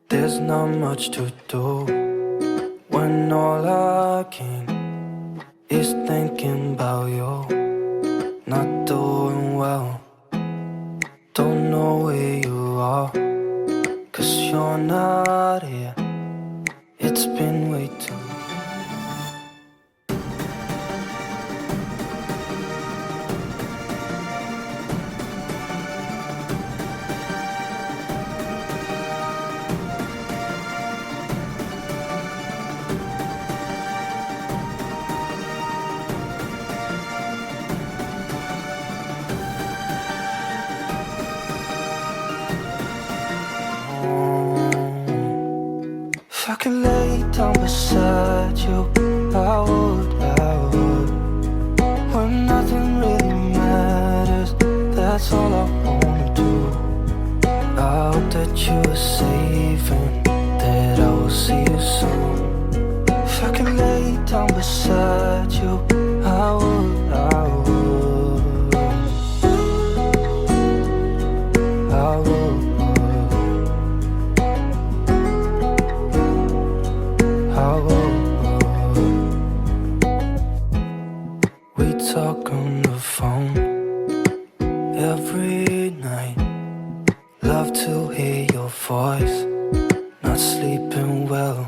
There's not much to do when all I can is thinking about you. Not doing well, don't know where you are, 'cause you're not here. It's been way too long. If I could lay down beside you, I would. When nothing really matters, that's all I wanna do. I hope that you are safe and that I will see you soon. If I could lay down beside you, I would. I would. We talk on the phone every night. Love to hear your voice. Not sleeping well,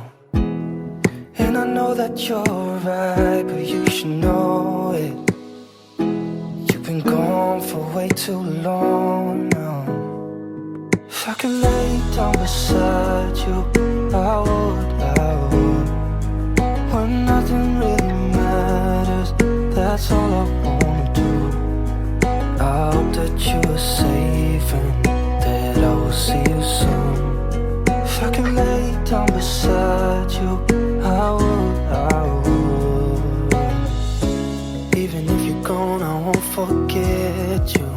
and I know that you're right, but you should know it. You've been gone for way too long now. If I could lay down beside you, I would. When nothing really matters, that's all I wanna do. I hope that you are safe and that I will see you soon. If I can lay down beside you, I would. Even if you're gone, I won't forget you.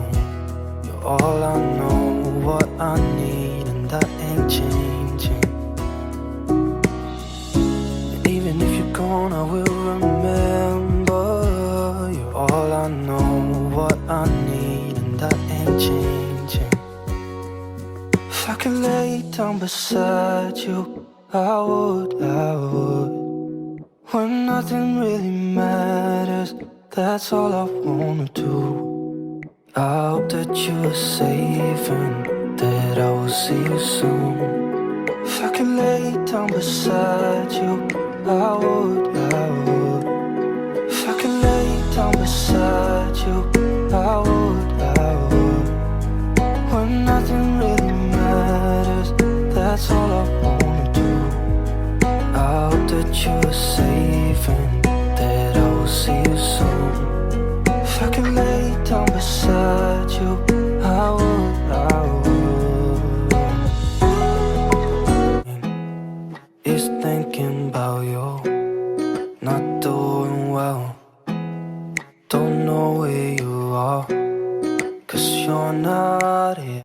You're all I know, what I need, and that ain't changing. And even if you're gone, I will remember. You're all I know, what I need, and that ain't changing. If I could lay down beside you, I would. When nothing really matters, that's all I wanna do. I hope that you are safe and that I will see you soon. If I could lay down beside you, I would. If I could lay down beside you, I would. When nothing really matters, that's all I wanna do. I hope that you are safe and that I will see you soon. If I could lay down beside you, I would. Is thinking about you, not doing well, don't know where you are, 'cause you're not here.